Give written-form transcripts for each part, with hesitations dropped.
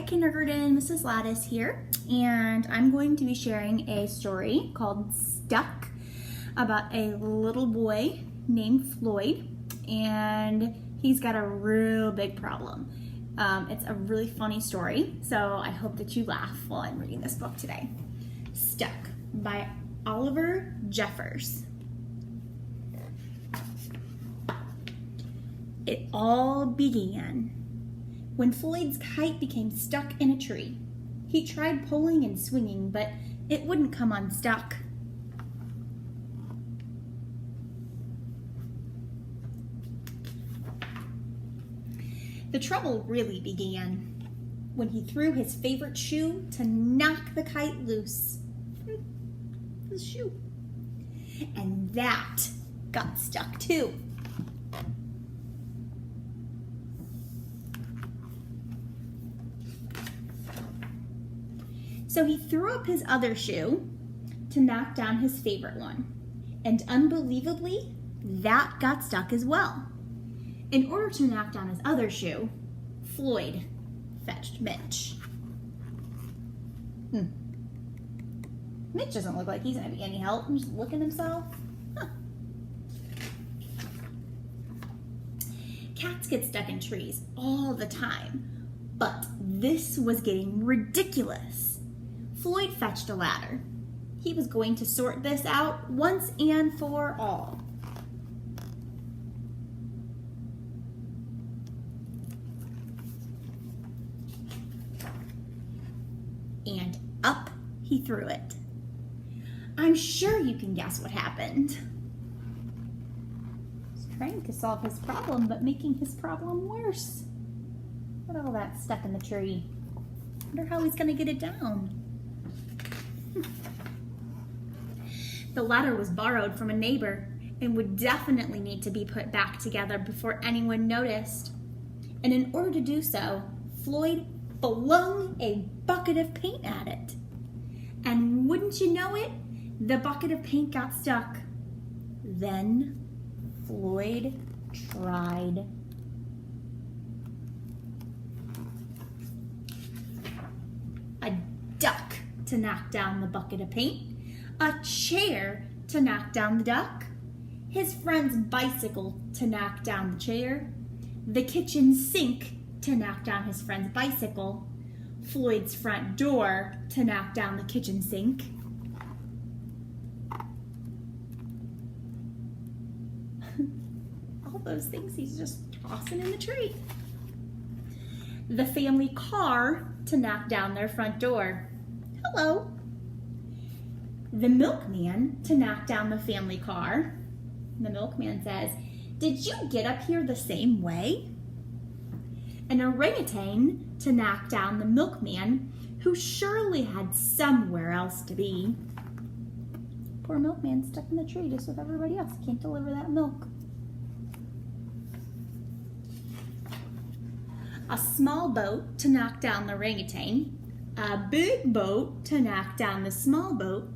Hi Kindergarten, Mrs. Latas here, and I'm going to be sharing a story called Stuck about a little boy named Floyd, and he's got a real big problem. It's a really funny story, so I hope that you laugh while I'm reading this book today. Stuck by Oliver Jeffers. It all began when Floyd's kite became stuck in a tree. He tried pulling and swinging, but it wouldn't come unstuck. The trouble really began when he threw his favorite shoe to knock the kite loose. His shoe. And that got stuck too. So he threw up his other shoe to knock down his favorite one. And unbelievably, that got stuck as well. In order to knock down his other shoe, Floyd fetched Mitch. Mitch doesn't look like he's going to be any help. He's just looking himself. Cats get stuck in trees all the time, but this was getting ridiculous. Floyd fetched a ladder. He was going to sort this out once and for all. And up he threw it. I'm sure you can guess what happened. He's trying to solve his problem, but making his problem worse. Look at all that stuck in the tree. Wonder how he's gonna get it down. The ladder was borrowed from a neighbor and would definitely need to be put back together before anyone noticed. And in order to do so, Floyd flung a bucket of paint at it. And wouldn't you know it, the bucket of paint got stuck. Then Floyd tried. A duck to knock down the bucket of paint, a chair to knock down the duck, his friend's bicycle to knock down the chair, the kitchen sink to knock down his friend's bicycle, Floyd's front door to knock down the kitchen sink. All those things he's just tossing in the tree. The family car to knock down their front door. Hello. The milkman to knock down the family car. The milkman says, "Did you get up here the same way?" An orangutan to knock down the milkman, who surely had somewhere else to be. Poor milkman stuck in the tree just with everybody else. Can't deliver that milk. A small boat to knock down the orangutan, a big boat to knock down the small boat,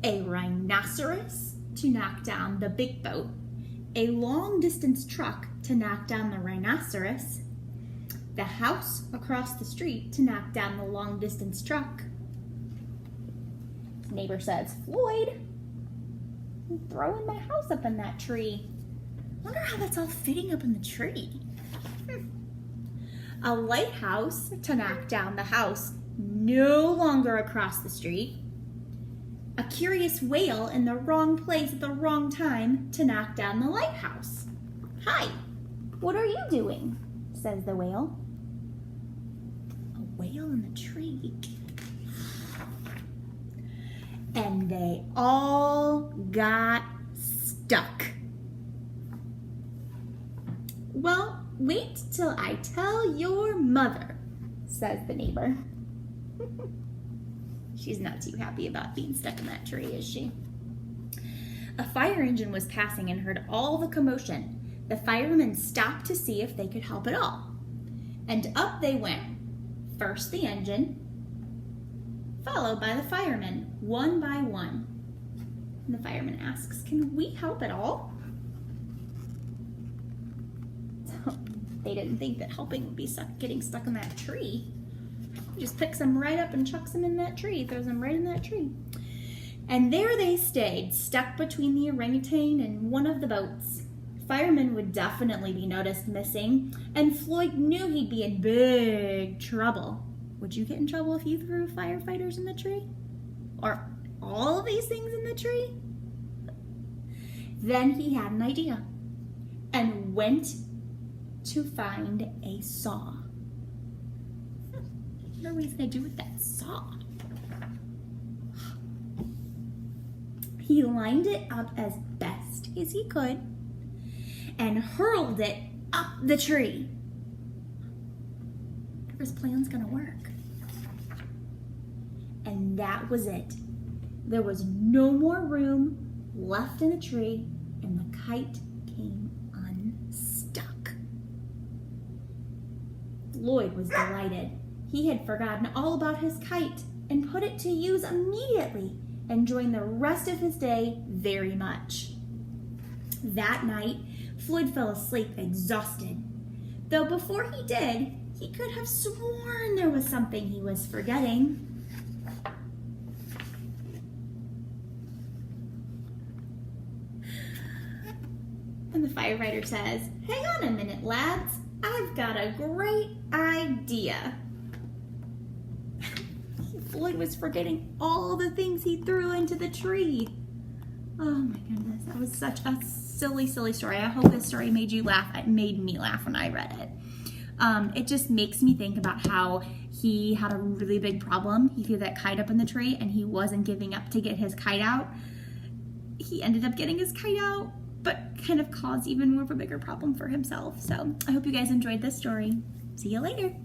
a rhinoceros to knock down the big boat, a long-distance truck to knock down the rhinoceros, the house across the street to knock down the long-distance truck. His neighbor says, "Floyd, I'm throwing my house up in that tree. Wonder how that's all fitting up in the tree." A lighthouse to knock down the house no longer across the street. A curious whale in the wrong place at the wrong time to knock down the lighthouse. "Hi, what are you doing?" says the whale. A whale in the tree. And they all got stuck. "Well, wait till I tell your mother," says the neighbor. She's not too happy about being stuck in that tree, is she? A fire engine was passing and heard all the commotion. The firemen stopped to see if they could help at all. And up they went. First the engine, followed by the firemen, one by one. And the fireman asks, "Can we help at all?" They didn't think that helping would be getting stuck in that tree. He just picks them right up and chucks them in that tree, throws them right in that tree. And there they stayed, stuck between the orangutan and one of the boats. Firemen would definitely be noticed missing, and Floyd knew he'd be in big trouble. Would you get in trouble if you threw firefighters in the tree? Or all of these things in the tree? Then he had an idea and went to find a saw. What are we going to do with that saw? He lined it up as best as he could and hurled it up the tree. His plan's gonna work. And that was it. There was no more room left in the tree, and the kite came unstuck. Lloyd was delighted. He had forgotten all about his kite and put it to use immediately, enjoying the rest of his day very much. That night, Floyd fell asleep exhausted, though before he did, he could have sworn there was something he was forgetting. And the firefighter says, "Hang on a minute, lads. I've got a great idea." Floyd was forgetting all the things he threw into the tree. Oh my goodness, that was such a silly, silly story. I hope this story made you laugh. It made me laugh when I read it. It just makes me think about how he had a really big problem. He threw that kite up in the tree and he wasn't giving up to get his kite out. He ended up getting his kite out, but kind of caused even more of a bigger problem for himself. So I hope you guys enjoyed this story. See you later.